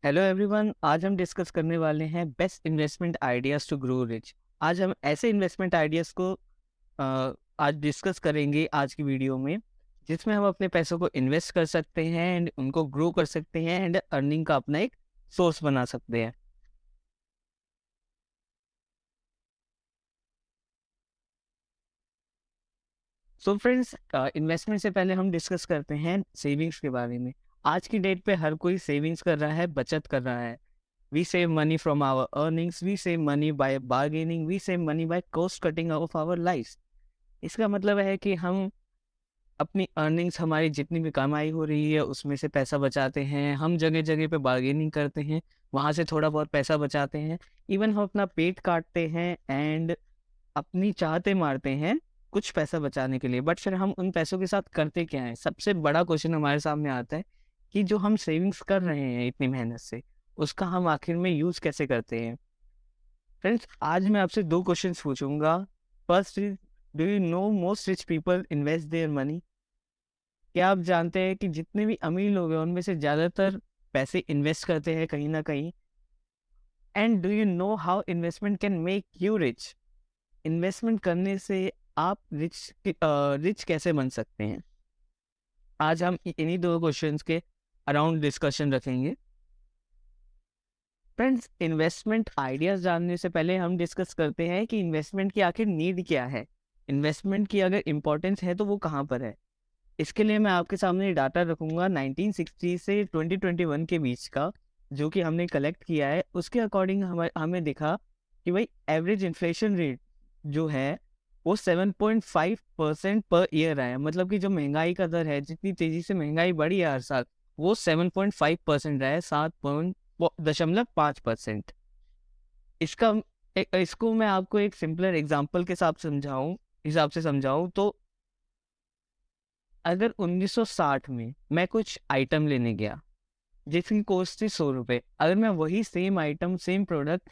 Hello everyone, आज हम discuss करने वाले हैं best investment ideas to grow rich. आज हम ऐसे इन्वेस्टमेंट आइडियाज को अ, आज डिस्कस करेंगे आज की वीडियो में, जिसमें हम अपने पैसों को इन्वेस्ट कर सकते हैं एंड उनको ग्रो कर सकते हैं एंड अर्निंग का अपना एक सोर्स बना सकते हैं। सो फ्रेंड्स, इन्वेस्टमेंट से पहले हम डिस्कस करते हैं सेविंग्स के बारे में। आज की डेट पे हर कोई सेविंग्स कर रहा है, बचत कर रहा है। We save money from our earnings, we save money by bargaining, we save money by cost cutting of our lives। इसका मतलब है कि हम अपनी अर्निंग्स, हमारी जितनी भी कमाई हो रही है उसमें से पैसा बचाते हैं, हम जगह जगह पे बार्गेनिंग करते हैं, वहाँ से थोड़ा बहुत पैसा बचाते हैं। इवन हम अपना पेट काटते हैं एंड अपनी चाहते मारते हैं कुछ पैसा बचाने के लिए। बट फिर हम उन पैसों के साथ करते क्या है? सबसे बड़ा क्वेश्चन हमारे सामने आता है कि जो हम सेविंग्स कर रहे हैं इतनी मेहनत से, उसका हम आखिर में यूज कैसे करते हैं। फ्रेंड्स, आज मैं आपसे दो क्वेश्चंस पूछूंगा। First is, do you know most rich people invest their money? क्या आप जानते हैं कि जितने भी अमीर लोग हैं उनमें से ज्यादातर पैसे इन्वेस्ट करते हैं कहीं ना कहीं? And do you know how investment can make you rich? Investment करने से आप रिच कैसे बन सकते हैं? आज हम इन्हीं दो क्वेश्चंस के अराउंड डिस्कशन रखेंगे। फ्रेंड्स, इन्वेस्टमेंट आइडियाज जानने से पहले हम डिस्कस करते हैं कि इन्वेस्टमेंट की आखिर नीड क्या है। इन्वेस्टमेंट की अगर इम्पोर्टेंस है तो वो कहाँ पर है? इसके लिए मैं आपके सामने डाटा रखूंगा 1960 से 2021 के बीच का, जो कि हमने कलेक्ट किया है। उसके अकॉर्डिंग हमें दिखा कि भाई एवरेज इन्फ्लेशन रेट जो है वो 7.5% पर ईयर आया। मतलब कि जो महंगाई का दर है, जितनी तेजी से महंगाई बढ़ी है हर साल, वो 7.5% रहा है, 7.5%। इसका इसको मैं आपको एक सिंपलर एग्जांपल के साथ हिसाब से समझाऊं तो, अगर 1960 में मैं कुछ आइटम लेने गया जिसकी कॉस्ट थी 100 रुपये, अगर मैं वही सेम आइटम, सेम प्रोडक्ट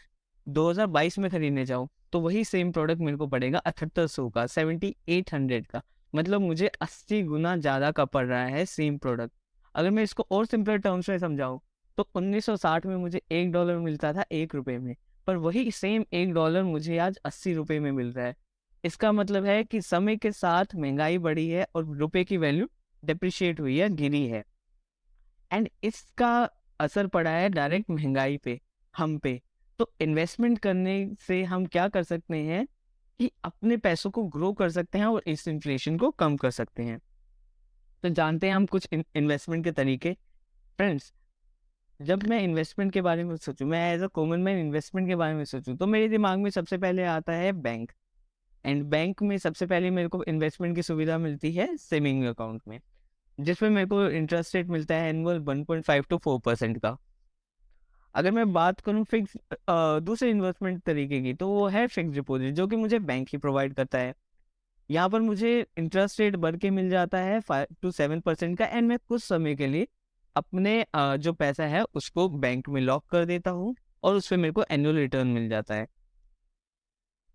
2022 में खरीदने जाऊँ तो वही सेम प्रोडक्ट मेरे को पड़ेगा 7800 का, 7800 का। मतलब मुझे 80 गुना ज़्यादा का पड़ रहा है सेम प्रोडक्ट। अगर मैं इसको और सिंपल टर्म्स में समझाऊँ तो 1960 में मुझे $1 मिलता था 1 रुपये में, पर वही सेम $1 मुझे आज 80 रुपये में मिल रहा है। इसका मतलब है कि समय के साथ महंगाई बढ़ी है और रुपए की वैल्यू डिप्रिशिएट हुई है, गिरी है। एंड इसका असर पड़ा है डायरेक्ट महंगाई पे, हम पे। तो इन्वेस्टमेंट करने से हम क्या कर सकते हैं कि अपने पैसों को ग्रो कर सकते हैं और इस इन्फ्लेशन को कम कर सकते हैं। तो जानते हैं हम कुछ इन्वेस्टमेंट के तरीके। फ्रेंड्स, जब मैं इन्वेस्टमेंट के बारे में सोचूं, मैं as a common man investment के बारे में सोचूं, तो मेरे दिमाग में सबसे पहले आता है बैंक। एंड बैंक में सबसे पहले मेरे को इन्वेस्टमेंट की सुविधा मिलती है सेविंग अकाउंट में, जिसमें मेरे को इंटरेस्ट रेट मिलता है एनुअल 1.5 to 4% का। अगर मैं बात करूं फिक्स दूसरे इन्वेस्टमेंट तरीके की, तो वो है फिक्स डिपॉजिट, जो कि मुझे बैंक ही प्रोवाइड करता है। यहाँ पर मुझे इंटरेस्ट रेट बढ़ के मिल जाता है 5 to 7% का, एंड मैं कुछ समय के लिए अपने जो पैसा है उसको बैंक में लॉक कर देता हूँ और उस पर मेरे को एनुअल रिटर्न मिल जाता है।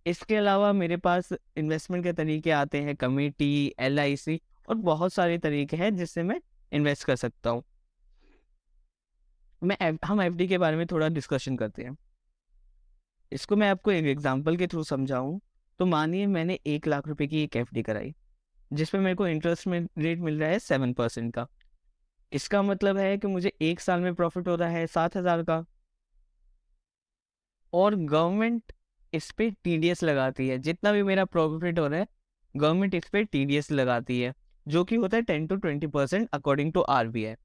इसके अलावा मेरे पास इन्वेस्टमेंट के तरीके आते हैं कमिटी, LIC और बहुत सारे तरीके हैं जिससे मैं इन्वेस्ट कर सकता हूँ। हम FD के बारे में थोड़ा डिस्कशन करते हैं। इसको मैं आपको एक एग्जांपल के थ्रू समझाऊं तो, मानिए मैंने 1 लाख रुपए की एक FD कराई, जिसपे मेरे को इंटरेस्ट में रेट मिल रहा है 7% का। इसका मतलब है कि मुझे एक साल में प्रॉफिट हो रहा है 7,000 का। और गवर्नमेंट इस पे TDS लगाती है। जितना भी मेरा प्रॉफिट हो रहा है, गवर्नमेंट इस पे TDS लगाती है, जो कि होता है 10 to 20% अकॉर्डिंग टू RBI।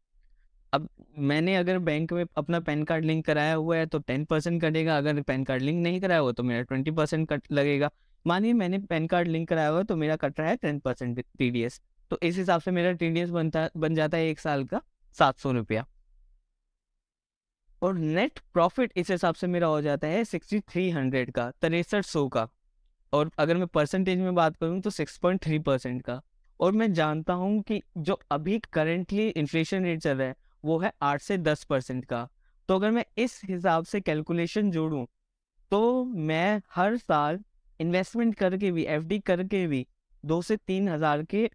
अब मैंने अगर बैंक में अपना पैन कार्ड लिंक कराया हुआ है तो 10% कटेगा, अगर पैन कार्ड लिंक नहीं कराया हुआ तो मेरा 20% कट लगेगा। मानिए मैंने पैन कार्ड लिंक कराया हुआ है तो मेरा कट रहा है 10% TDS। तो इस हिसाब से मेरा TDS बन जाता है एक साल का 700 रुपया। और नेट प्रॉफिट इस हिसाब से मेरा हो जाता है 6300 का, 6300 का। और अगर मैं परसेंटेज में बात करूं तो 6.3% का। और मैं जानता हूं कि जो अभी करेंटली इन्फ्लेशन रेट चल रहा है वो है 8 से 10% का। तो अगर मैं इस हिसाब से कैलकुलेशन जोड़ूं तो मैं हर साल इन्वेस्टमेंट करके भी, FD करके भी 2 से 3 हज़ार के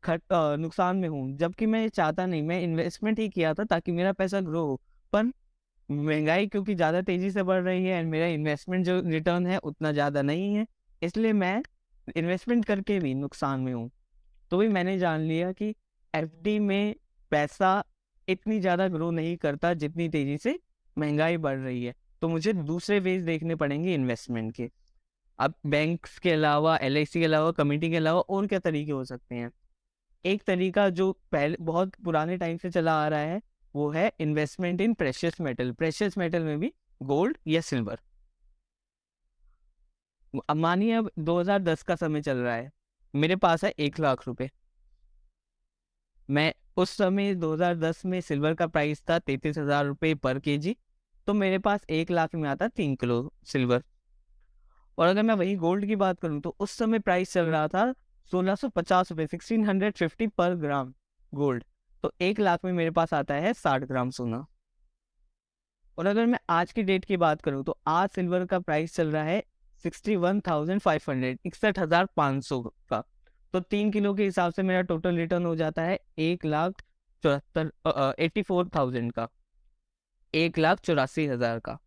नुकसान में हूँ। जबकि मैं ये चाहता नहीं, मैं इन्वेस्टमेंट ही किया था ताकि मेरा पैसा ग्रो हो। पर महंगाई क्योंकि ज़्यादा तेज़ी से बढ़ रही है एंड मेरा इन्वेस्टमेंट जो रिटर्न है उतना ज़्यादा नहीं है, इसलिए मैं इन्वेस्टमेंट करके भी नुकसान में हूँ। तो भी मैंने जान लिया कि एफडी में पैसा इतनी ज़्यादा ग्रो नहीं करता जितनी तेज़ी से महंगाई बढ़ रही है, तो मुझे दूसरे वेज देखने पड़ेंगे इन्वेस्टमेंट के। अब बैंक्स के अलावा, एलआईसी के अलावा, कमिटी के अलावा और क्या तरीके हो सकते हैं? एक तरीका जो पहले बहुत पुराने टाइम से चला आ रहा है, वो है इन्वेस्टमेंट इन प्रेशियस मेटल। प्रेशियस मेटल में भी गोल्ड या सिल्वर। अब मानिए अब 2010 का समय चल रहा है, मेरे पास है 1 लाख रुपए। मैं उस समय 2010 में सिल्वर का प्राइस था 33,000 रुपये पर केजी, तो मेरे पास 1 लाख में आता 3 किलो सिल्वर। और अगर मैं वही गोल्ड की बात करूं तो उस समय प्राइस चल रहा था 1650 रुपये, 1650 पर ग्राम गोल्ड। तो 1 लाख में मेरे पास आता है 60 ग्राम सोना। और अगर मैं आज की डेट की बात करूं तो आज सिल्वर का प्राइस चल रहा है 61,500, 61,500 का। तो 3 किलो के हिसाब से मेरा टोटल रिटर्न हो जाता है 1,74,000 84,000 का, 1,84,000 का।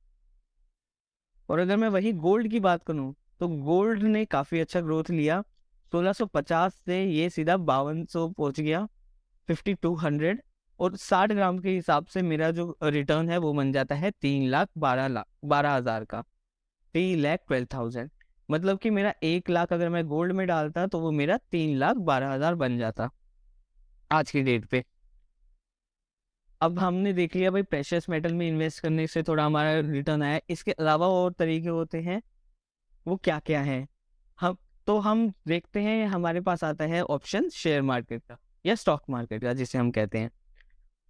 और अगर मैं वही गोल्ड की बात करूं तो गोल्ड ने काफ़ी अच्छा ग्रोथ लिया, 1650 से ये सीधा 5200 पहुंच गया, 5200। और 60 ग्राम के हिसाब से मेरा जो रिटर्न है वो बन जाता है 3,12,00,000 का, 3,12,000। मतलब कि मेरा 1 लाख अगर मैं गोल्ड में डालता तो वो मेरा 3,12,000 बन जाता आज की डेट पे। अब हमने देख लिया भाई प्रेशियस मेटल में इन्वेस्ट करने से थोड़ा हमारा रिटर्न आया, इसके अलावा और तरीके होते हैं, वो क्या क्या है? हम हम देखते हैं, हमारे पास आता है ऑप्शन शेयर मार्केट का या स्टॉक मार्केट का जिसे हम कहते हैं।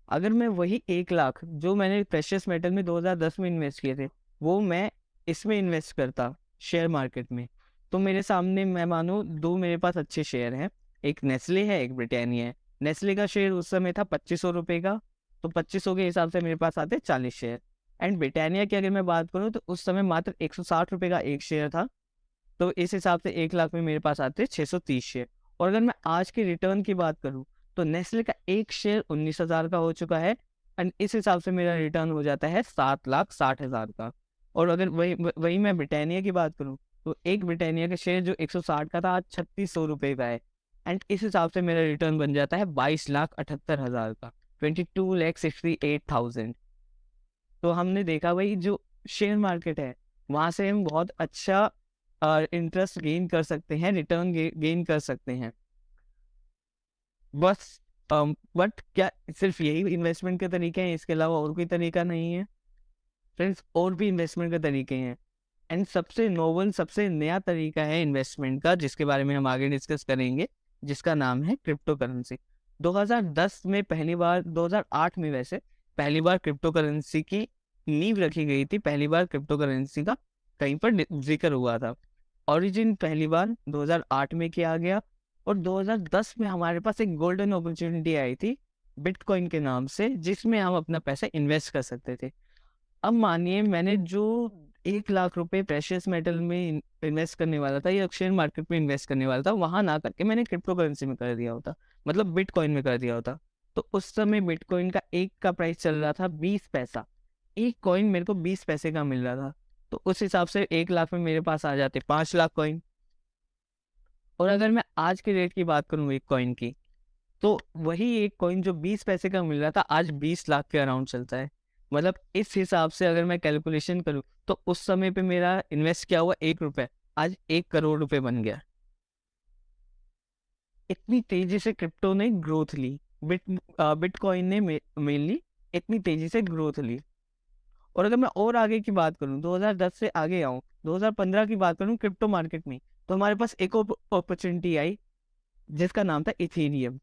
अगर मैं वही 1 लाख जो मैंने प्रेशियस मेटल में 2010 में इन्वेस्ट किए थे, वो मैं इसमें इन्वेस्ट करता शेयर मार्केट में, तो मेरे सामने मैं मानो दो मेरे पास अच्छे शेयर हैं, एक नेस्ले है, एक ब्रिटानिया है। नेस्ले का शेयर उस समय था 2500 रुपये का, तो 2500 के हिसाब से मेरे पास आते 40 शेयर। एंड ब्रिटानिया की अगर मैं बात करूँ तो उस समय मात्र 160 रुपये का एक शेयर था, तो इस हिसाब से 1 लाख में मेरे पास आते 630 शेयर। और अगर मैं आज के रिटर्न की बात करूँ तो नेस्ले का एक शेयर 19,000 का हो चुका है, एंड इस हिसाब से मेरा रिटर्न हो जाता है 7,60,000 का। और अगर वही मैं ब्रिटानिया की बात करूँ तो एक ब्रिटानिया का शेयर जो 160 का था आज 3,600 रुपये का है, एंड इस हिसाब से मेरा रिटर्न बन जाता है 22,78,000 का, 22,68,000। तो हमने देखा भाई जो शेयर मार्केट है वहां से हम बहुत अच्छा इंटरेस्ट गेन कर सकते हैं, रिटर्न गेन कर सकते हैं। बस बट क्या सिर्फ यही इन्वेस्टमेंट के तरीके हैं, इसके अलावा और कोई तरीका नहीं है? फ्रेंड्स, और भी इन्वेस्टमेंट के तरीके हैं, एंड सबसे नोवल, सबसे नया तरीका है इन्वेस्टमेंट का जिसके बारे में हम आगे डिस्कस करेंगे, जिसका नाम है क्रिप्टो करेंसी। 2010 में पहली बार, 2008 में वैसे पहली बार क्रिप्टो करेंसी की नींव रखी गई थी, पहली बार क्रिप्टो करेंसी का कहीं पर जिक्र हुआ था। ओरिजिन पहली बार 2008 में किया गया, और 2010 में हमारे पास एक गोल्डन अपॉर्चुनिटी आई थी बिटकॉइन के नाम से, जिसमें हम अपना पैसा इन्वेस्ट कर सकते थे। अब मानिए मैंने जो 1 लाख रुपए प्रेशियस मेटल में इन्वेस्ट करने वाला था या शेयर मार्केट में इन्वेस्ट करने वाला था, वहां ना करके मैंने क्रिप्टो करेंसी में कर दिया होता, मतलब बिटकॉइन में कर दिया होता, तो उस समय बिटकॉइन का एक का प्राइस चल रहा था 20 पैसा। एक कॉइन मेरे को 20 पैसे का मिल रहा था, तो उस हिसाब से 1 लाख में मेरे पास आ जाते 5 लाख कॉइन। और अगर मैं आज के रेट की बात करूँ एक कॉइन की, तो वही एक कॉइन जो 20 पैसे का मिल रहा था आज 20 लाख के अराउंड चलता है। मतलब इस हिसाब से अगर मैं कैलकुलेशन करूँ तो उस समय पे मेरा इन्वेस्ट किया हुआ 1 रुपए आज 1 करोड़ रुपए बन गया। इतनी तेजी से क्रिप्टो ने ग्रोथ ली, बिटकॉइन ने मेनली इतनी तेजी से ग्रोथ ली। और अगर मैं और आगे की बात करूं, 2010 से आगे आऊं, 2015 की बात करूं क्रिप्टो मार्केट में, तो हमारे पास एक अपॉर्चुनिटी आई जिसका नाम था इथेरियम।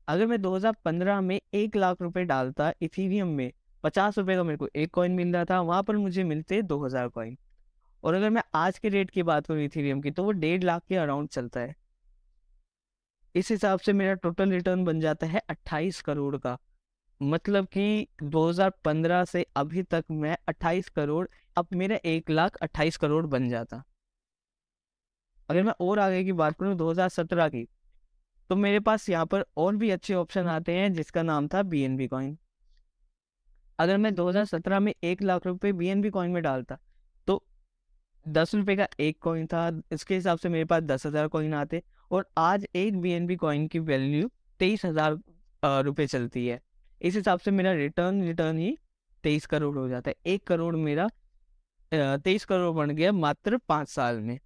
अगर मैं 2015 में 1 लाख रुपए डालता इथेरियम में, 50 रुपए का मेरे को एक कॉइन मिल रहा था, वहां पर मुझे मिलते 2,000 कॉइन। और अगर मैं आज के रेट की बात करूँ इथेरियम की, तो वो 1.5 लाख के अराउंड चलता है। इस हिसाब से मेरा टोटल रिटर्न बन जाता है 28 करोड़ का। मतलब कि 2015 से अभी तक मैं 28 करोड़, अब मेरा 1,28,000 बन जाता। अगर मैं और आगे की बात करूँ 2017 की, तो मेरे पास यहाँ पर और भी अच्छे ऑप्शन आते हैं जिसका नाम था बीएनबी कॉइन। अगर मैं 2017 में 1 लाख रुपए BNB कॉइन में डालता तो 10 रुपए का एक कॉइन था, इसके हिसाब से मेरे पास 10,000 कॉइन आते, और आज एक BNB कॉइन की वैल्यू 23,000 रुपये चलती है। इस हिसाब से मेरा रिटर्न ही 23 करोड़ हो जाता है। 1 करोड़ मेरा 23 करोड़ बन गया मात्र 5 साल में।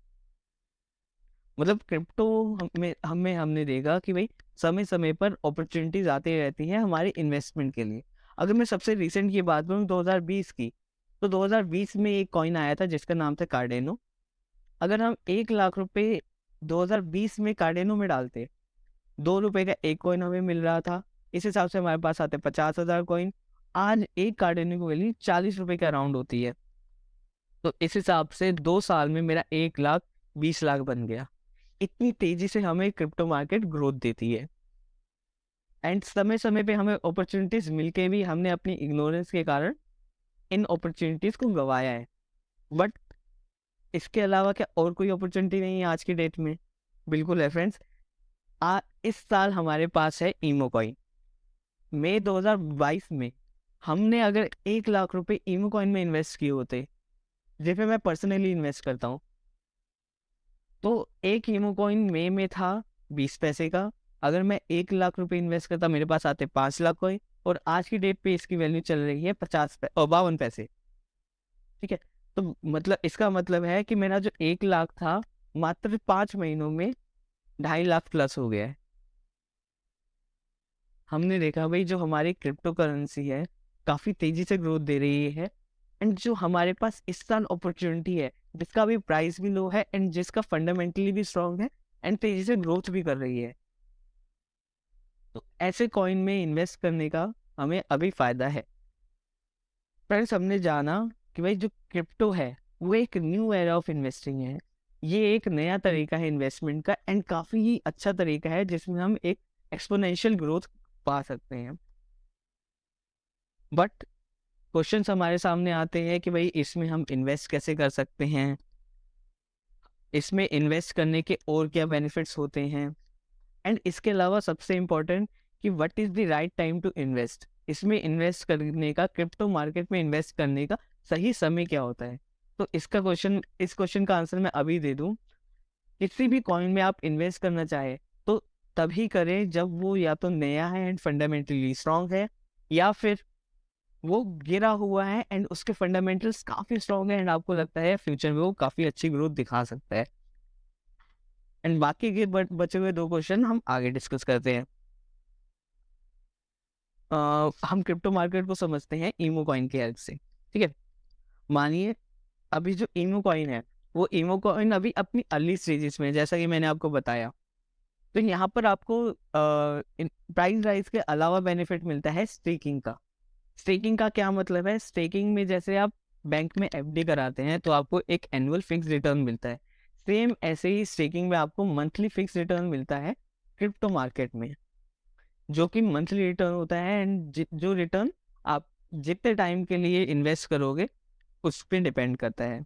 मतलब क्रिप्टो हमने देखा कि भाई समय समय पर अपॉर्चुनिटीज आती रहती हैं हमारे इन्वेस्टमेंट के लिए। अगर मैं सबसे रिसेंट की बात करूँ 2020 की, तो 2020 में एक कॉइन आया था जिसका नाम था कार्डेनो। अगर हम 1 लाख रुपए 2020 में कार्डेनो में डालते, 2 रुपए का एक कॉइन हमें मिल रहा था। इस हिसाब से हमारे पास आते 50,000 कॉइन। आज एक कार्डेनो की वैल्यू 40 रुपए के अराउंड होती है। तो इस हिसाब से 2 साल में मेरा 1,20,00,000 बन गया। इतनी तेजी से हमें क्रिप्टो मार्केट ग्रोथ देती है। एंड समय समय पे हमें अपॉर्चुनिटीज मिलके भी हमने अपनी इग्नोरेंस के कारण इन अपॉर्चुनिटीज को गंवाया है। बट इसके अलावा क्या और कोई अपॉर्चुनिटी नहीं है आज की डेट में? बिल्कुल है फ्रेंड्स। इस साल हमारे पास है ईमो कॉइन। मई 2022 में हमने अगर 1 लाख रुपए ईमो कॉइन में इन्वेस्ट किए होते, जिसमें मैं पर्सनली इन्वेस्ट करता हूँ, तो एक ईमो कॉइन मई में था 20 पैसे का। अगर मैं 1 लाख रुपए इन्वेस्ट करता मेरे पास आते 5 लाख कॉइन, और आज की डेट पे इसकी वैल्यू चल रही है 52 पैसे। ठीक है, तो मतलब इसका मतलब है कि मेरा जो 1 लाख था मात्र 5 महीनों में 2.5 लाख प्लस हो गया है। हमने देखा भाई जो हमारी क्रिप्टो करेंसी है काफ़ी तेज़ी से ग्रोथ दे रही है। एंड जो हमारे पास इस साल अपॉर्चुनिटी है जिसका भी प्राइस भी लो है एंड जिसका फंडामेंटली भी स्ट्रॉन्ग है एंड तेज़ी से ग्रोथ भी कर रही है, तो ऐसे कॉइन में इन्वेस्ट करने का हमें अभी फ़ायदा है। फ्रेंड्स, हमने जाना कि भाई जो क्रिप्टो है वो एक न्यू एरा ऑफ इन्वेस्टिंग है। ये एक नया तरीका है इन्वेस्टमेंट का एंड काफ़ी ही अच्छा तरीका है जिसमें हम एक एक्सपोनेंशियल ग्रोथ पा सकते हैं। बट क्वेश्चंस हमारे सामने आते हैं कि भाई इसमें हम इन्वेस्ट कैसे कर सकते हैं, इसमें इन्वेस्ट करने के और क्या बेनिफिट्स होते हैं, एंड इसके अलावा सबसे इम्पोर्टेंट कि what is the right time to invest. इसमें इन्वेस्ट करने का, क्रिप्टो मार्केट में इन्वेस्ट करने का सही समय क्या होता है। तो इस क्वेश्चन का आंसर मैं अभी दे दूं। किसी भी कॉइन में आप इन्वेस्ट करना चाहे तो तभी करें जब वो या तो नया है एंड फंडामेंटली स्ट्रांग है, या फिर वो गिरा हुआ है एंड उसके फंडामेंटल्स काफ़ी स्ट्रांग है एंड आपको लगता है फ्यूचर में वो काफ़ी अच्छी ग्रोथ दिखा सकता है। एंड बाकी के बचे हुए 2 क्वेश्चन हम आगे डिस्कस करते हैं। हम क्रिप्टो मार्केट को समझते हैं ईमो कॉइन की हेल्प से। ठीक है, मानिए अभी जो ईमो कॉइन है वो ईमो कॉइन अभी अपनी अर्ली स्टेजेस में है, जैसा कि मैंने आपको बताया। तो यहाँ पर आपको प्राइस राइज के अलावा बेनिफिट मिलता है स्टेकिंग का। स्टेकिंग का क्या मतलब है? स्टेकिंग में जैसे आप बैंक में एफडी कराते हैं तो आपको एक एनुअल फिक्स रिटर्न मिलता है, सेम ऐसे ही स्टेकिंग में आपको मंथली फिक्स रिटर्न मिलता है क्रिप्टो मार्केट में, जो कि मंथली रिटर्न होता है। एंड जो रिटर्न आप जितने टाइम के लिए इन्वेस्ट करोगे उस पर डिपेंड करता है।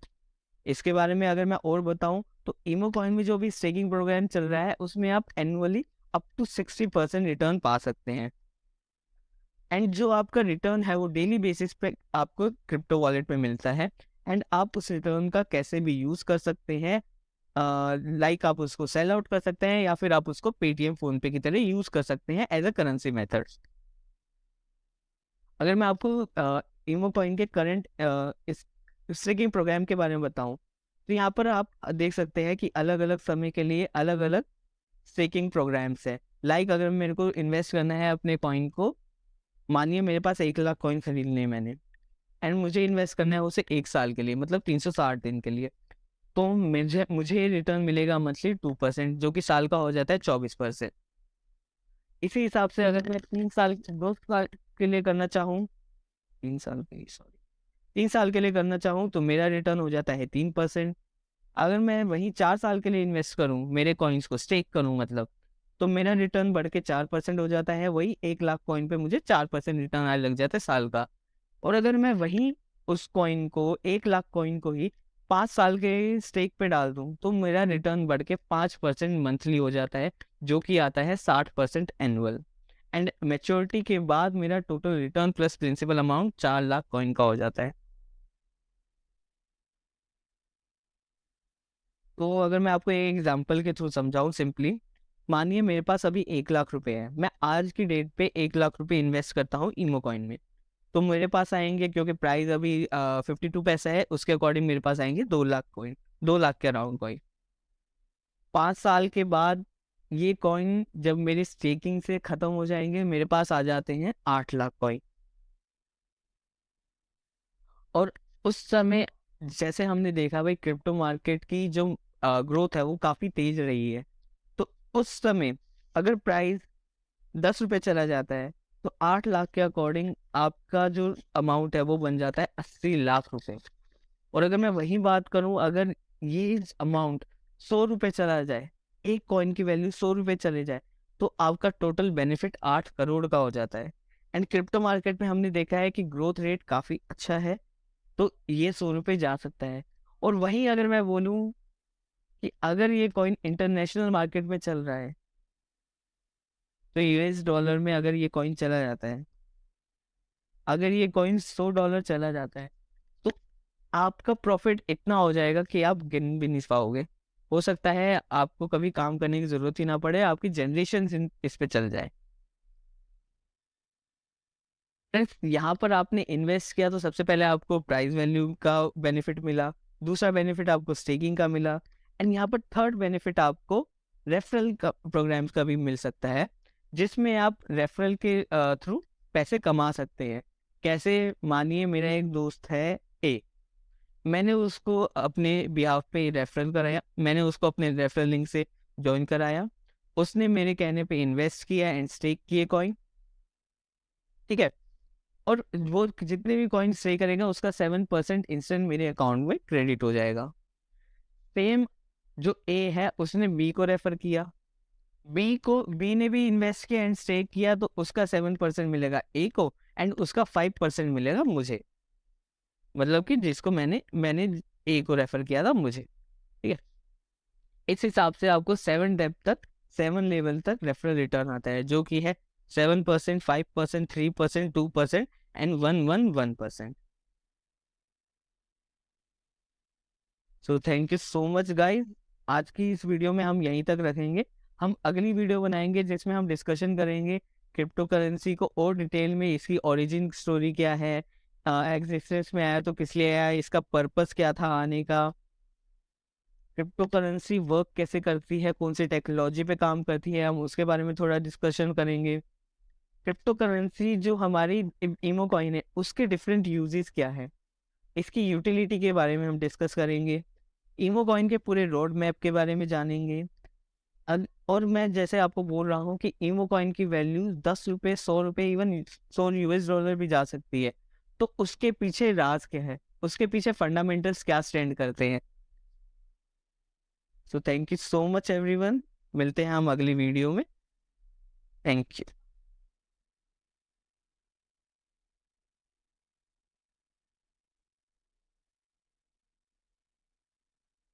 इसके बारे में अगर मैं और बताऊं तो ईमो कॉइन में जो भी स्टेकिंग प्रोग्राम चल रहा है उसमें आप एनुअली अप टू 60% रिटर्न पा सकते हैं। एंड जो आपका रिटर्न है वो डेली बेसिस पे आपको क्रिप्टो वॉलेट में मिलता है एंड आप उस रिटर्न का कैसे भी यूज़ कर सकते हैं। लाइक आप उसको सेल आउट कर सकते हैं या फिर आप उसको पेटीएम फोन पे की तरह यूज़ कर सकते हैं एज अ करेंसी मेथड। अगर मैं आपको ईमो कॉइन के करंट इस स्टेकिंग प्रोग्राम के बारे में बताऊं तो यहाँ पर आप देख सकते हैं कि अलग अलग समय के लिए अलग अलग स्टेकिंग प्रोग्राम्स है। लाइक अगर मेरे को इन्वेस्ट करना है अपने कॉइन को, मानिए मेरे पास 1 लाख कॉइन खरीदने हैं मैंने एंड मुझे इन्वेस्ट करना है उसे 1 साल के लिए, मतलब 360 दिन के लिए। तो मुझे रिटर्न मिलेगा मंथली 2%, जो कि साल का हो जाता है 24%। इसी हिसाब से अगर मैं 3 साल 2 साल के लिए करना चाहूँ, 3 साल के लिए सॉरी 3 साल के लिए करना चाहूँ तो मेरा रिटर्न हो जाता है 3%। अगर मैं वहीं 4 साल के लिए इन्वेस्ट करूँ, मेरे कॉइन्स को स्टेक करूँ मतलब, तो मेरा रिटर्न बढ़ के 4% हो जाता है। वही 1 लाख कॉइन पे मुझे 4% रिटर्न आने लग जाता है साल का। और अगर मैं वहीं उस कॉइन को 1 लाख कॉइन को ही 5 साल के स्टेक पे डाल दूँ तो मेरा रिटर्न बढ़ के 5% मंथली हो जाता है, जो कि आता है 60% एनुअल। एंड मैच्योरिटी के बाद मेरा total return plus principal amount 4 lakh coin का हो जाता है। तो अगर मैं आपको एक एग्जांपल के थ्रू समझाऊं सिंपली, मानिए मेरे पास अभी 1 लाख रुपए है, मैं आज की डेट पे 1 लाख रुपए इन्वेस्ट करता हूँ ईमो कॉइन में, तो मेरे पास आएंगे, क्योंकि प्राइस अभी 52 पैसा है, उसके अकॉर्डिंग मेरे पास आएंगे 2 लाख कॉइन, 2 लाख के अराउंड कॉइन। 5 साल के बाद ये कॉइन जब मेरी स्टेकिंग से खत्म हो जाएंगे, मेरे पास आ जाते हैं 8 लाख कॉइन। और उस समय जैसे हमने देखा भाई, क्रिप्टो मार्केट की जो ग्रोथ है वो काफी तेज रही है, तो उस समय अगर प्राइस 10 रुपये चला जाता है, तो 8 लाख के अकॉर्डिंग आपका जो अमाउंट है वो बन जाता है 80 लाख रुपए। और अगर मैं वही बात करूं, अगर ये अमाउंट 100 रुपये चला जाए, एक कॉइन की वैल्यू 100 रुपये चले जाए, तो आपका टोटल बेनिफिट 8 करोड़ का हो जाता है। एंड क्रिप्टो मार्केट में हमने देखा है कि ग्रोथ रेट काफी अच्छा है, तो ये 100 रुपये जा सकता है। और वहीं अगर मैं बोलूं कि अगर ये कॉइन इंटरनेशनल मार्केट में चल रहा है, तो US डॉलर में अगर ये कॉइन चला जाता है, अगर ये कॉइन $100 चला जाता है, तो आपका प्रॉफिट इतना हो जाएगा कि आप गिन भी नहीं पाओगे। हो सकता है आपको कभी काम करने की जरूरत ही ना पड़े, आपकी जनरेशन इस पे चल जाए। फ्रेंड्स, यहाँ पर आपने इन्वेस्ट किया तो सबसे पहले आपको प्राइस वैल्यू का बेनिफिट मिला, दूसरा बेनिफिट आपको स्टेकिंग का मिला, एंड यहाँ पर थर्ड बेनिफिट आपको रेफरल का प्रोग्राम्स का भी मिल सकता है, जिसमें आप रेफरल के थ्रू पैसे कमा सकते हैं। कैसे? मानिए मेरा एक दोस्त है ए, मैंने उसको अपने बिहाफ पे रेफरल कराया, मैंने उसको अपने रेफरल लिंक से ज्वाइन कराया, उसने मेरे कहने पे इन्वेस्ट किया एंड स्टेक किए कॉइन, ठीक है। और वो जितने भी कॉइन स्टे करेगा उसका 7% इंस्टेंट मेरे अकाउंट में क्रेडिट हो जाएगा। सेम जो ए है उसने बी को रेफर किया, बी ने भी इन्वेस्ट किया एंड स्टे किया, तो उसका 7% मिलेगा ए को, एंड उसका 5% मिलेगा मुझे, मतलब कि जिसको मैंने मैंने ए को रेफर किया था मुझे, ठीक है। इस हिसाब से आपको 7 लेवल तक रेफरल रिटर्न आता है, जो कि है 7%, 5%, 3%, 2% and 111%। So thank you so much guys, आज की इस वीडियो में हम यहीं तक रखेंगे। हम अगली वीडियो बनाएंगे जिसमें हम डिस्कशन करेंगे क्रिप्टो करेंसी को और डिटेल में, इसकी ओरिजिन स्टोरी क्या है, एग्जिस्टेंस में आया तो किस लिए आया, इसका पर्पस क्या था आने का, क्रिप्टो करेंसी वर्क कैसे करती है, कौन सी टेक्नोलॉजी पे काम करती है, हम उसके बारे में थोड़ा डिस्कशन करेंगे। क्रिप्टो करेंसी जो हमारी इमो कॉइन है उसके डिफरेंट यूजेस क्या है, इसकी यूटिलिटी के बारे में हम डिस्कस करेंगे, इमो कॉइन के पूरे रोड मैप के बारे में जानेंगे। और मैं जैसे आपको बोल रहा हूँ कि इमो कॉइन की वैल्यू 10 रुपये, 100 रुपये, इवन 100 US डॉलर भी जा सकती है, तो उसके पीछे राज क्या है, उसके पीछे फंडामेंटल्स क्या स्टैंड करते हैं। So thank you so much everyone, मिलते हैं हम अगली वीडियो में। Thank you.